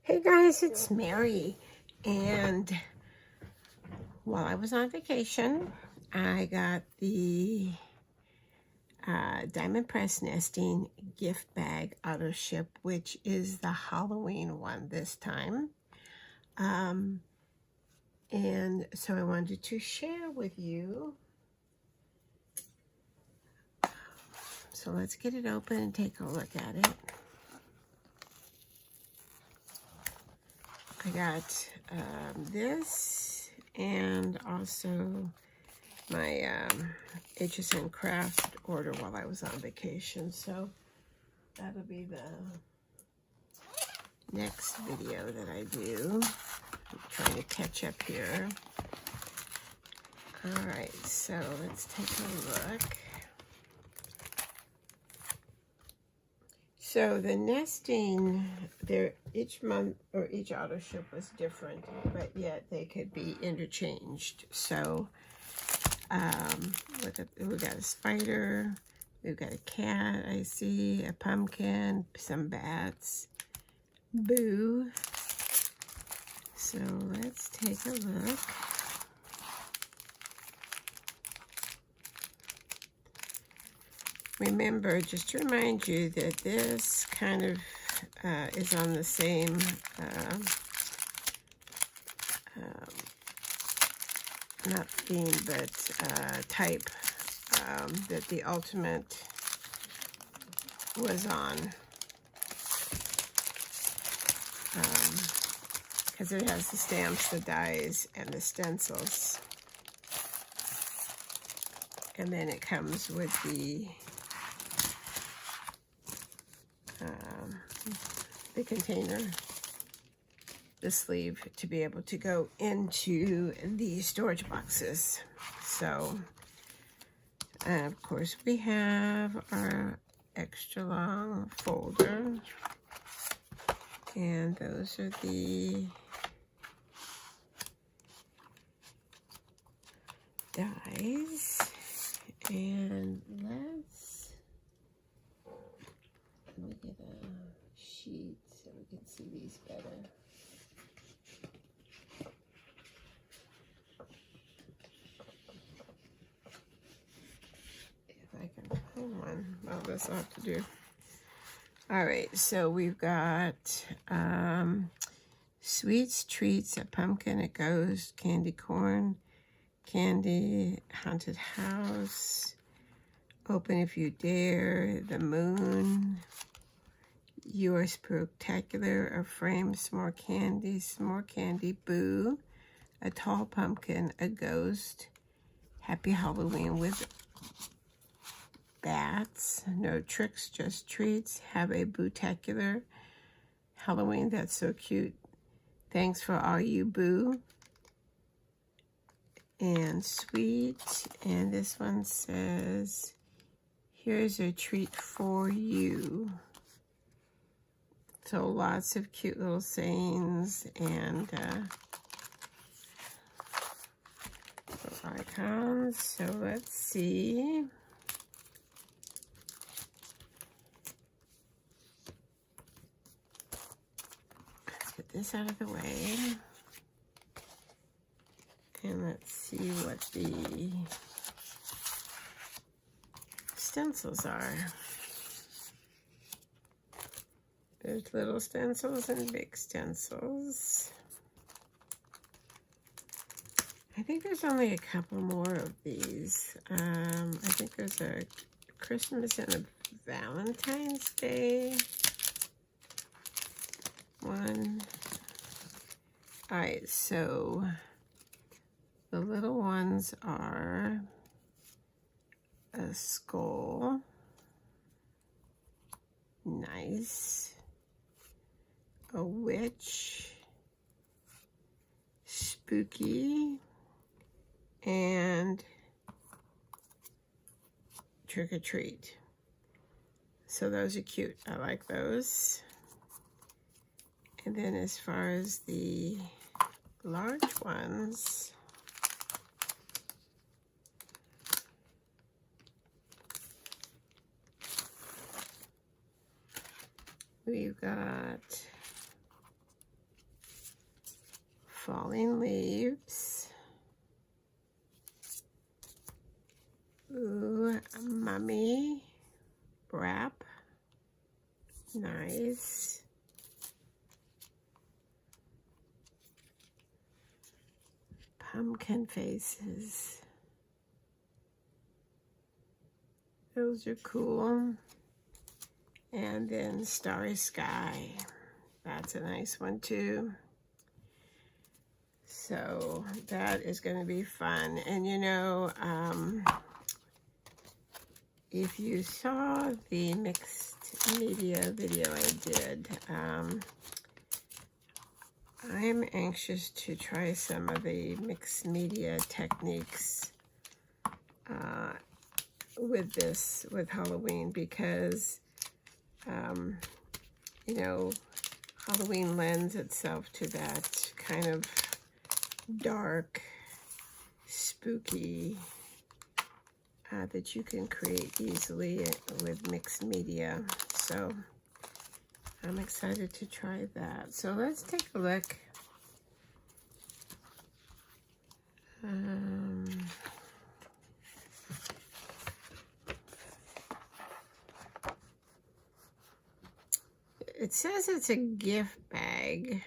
Hey guys, it's Mary, and while I was on vacation, I got the Diamond Press Nesting gift bag auto ship, which is the Halloween one this time. And so I wanted to share with you. So let's get it open and take a look at it. I got this and also my HSN craft order while I was on vacation. So that'll be the next video that I do. I'm trying to catch up here. All right, so let's take a look. So the nesting, each month or each auto ship was different, but yet they could be interchanged. So look at, we got a spider, we've got a cat, I see, a pumpkin, some bats, boo. So let's take a look. Remember, just to remind you that this kind of is on the same not theme, but type that the Ultimate was on, because it has the stamps, the dies, and the stencils. And then it comes with the container, the sleeve, to be able to go into the storage boxes. So, of course, we have our extra long folder, and those are the dies. And let me get a sheet so we can see these better. If I can find one. Well, that's all I have to do. All right, so we've got sweets, treats, a pumpkin, a ghost, candy corn, candy, haunted house, open if you dare, the moon, you are spectacular, a frame, s'more candy, boo, a tall pumpkin, a ghost, happy Halloween with bats, no tricks, just treats, have a bootacular Halloween, that's so cute, thanks for all you boo, and sweet. And this one says, here's a treat for you. So lots of cute little sayings and little icons. So let's see. Let's get this out of the way. And let's see what the stencils are. There's little stencils and big stencils. I think there's only a couple more of these. I think there's a Christmas and a Valentine's Day one. All right, so the little ones are a skull, nice, a witch, spooky, and trick or treat. So those are cute. I like those. And then as far as the large ones, we've got falling leaves. Ooh, mummy wrap. Nice. Pumpkin faces. Those are cool. And then starry sky. That's a nice one too. So that is going to be fun. And you know, if you saw the mixed media video I did, I'm anxious to try some of the mixed media techniques with Halloween, because you know, Halloween lends itself to that kind of dark, spooky, that you can create easily with mixed media. So I'm excited to try that. So let's take a look. It says it's a gift bag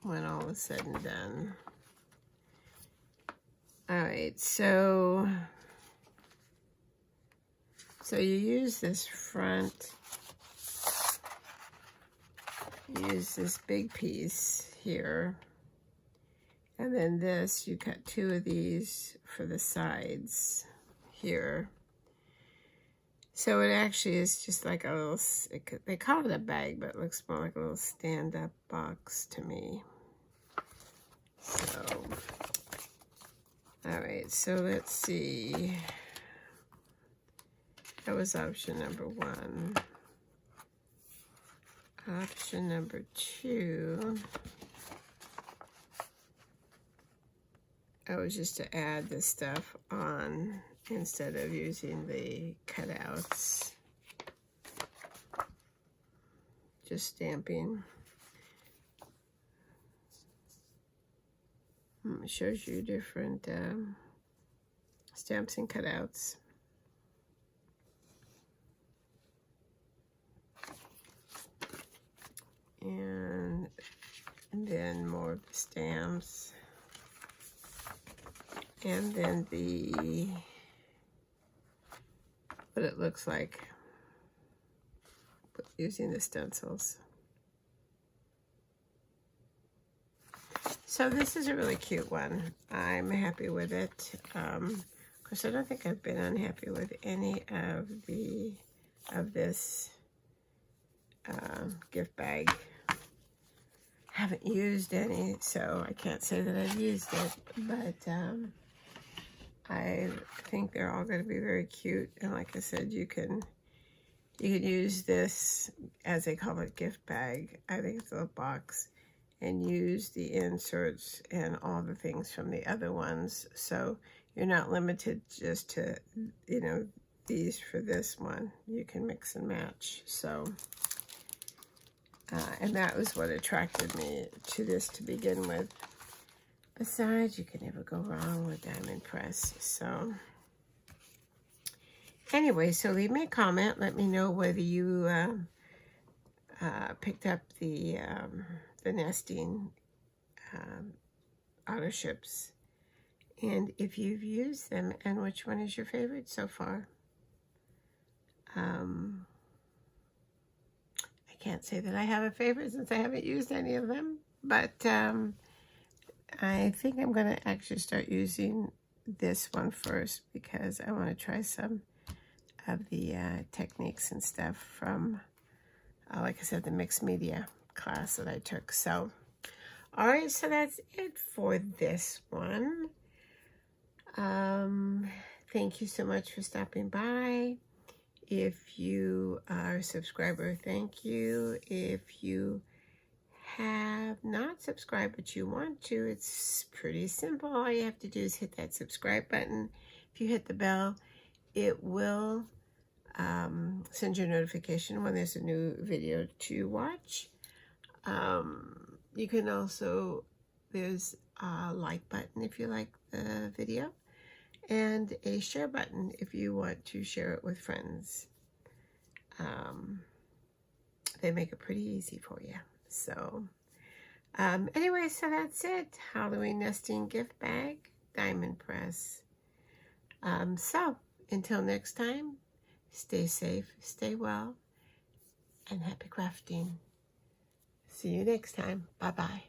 when all is said and done. All right, so you use this front, use this big piece here, and then this, you cut 2 of these for the sides here. So it actually is just like a little, they call it a bag, but it looks more like a little stand-up box to me. So, all right, so let's see. That was option number 1. Option number 2, was just to add this stuff on instead of using the cutouts. Just stamping. It shows you different stamps and cutouts. And then more of the stamps. And then what it looks like using the stencils. So this is a really cute one. I'm happy with it. Of course, I don't think I've been unhappy with any of this gift bag. Haven't used any, so I can't say that I've used it, but I think they're all going to be very cute. And like I said, you can use this as they call it gift bag. I think it's a box, and use the inserts and all the things from the other ones. So you're not limited just to, you know, these for this one. You can mix and match. So, and that was what attracted me to this to begin with. Besides, you can never go wrong with Diamond Press. So anyway, so leave me a comment. Let me know whether you picked up the nesting auto ships, and if you've used them, and which one is your favorite so far. I can't say that I have a favorite since I haven't used any of them, but I think I'm going to actually start using this one first, because I want to try some of the techniques and stuff from, like I said, the mixed media class that I took. So, all right, so that's it for this one. Thank you so much for stopping by. If you are a subscriber, thank you. If you have not subscribed but you want to, it's pretty simple. All you have to do is hit that subscribe button. If you hit the bell, it will send you a notification when there's a new video to watch. You can also, there's a like button if you like the video, and a share button if you want to share it with friends. They make it pretty easy for you. So anyway, so that's it. Halloween nesting gift bag, diamond press. So until next time, stay safe, stay well, and happy crafting. See you next time. Bye-bye.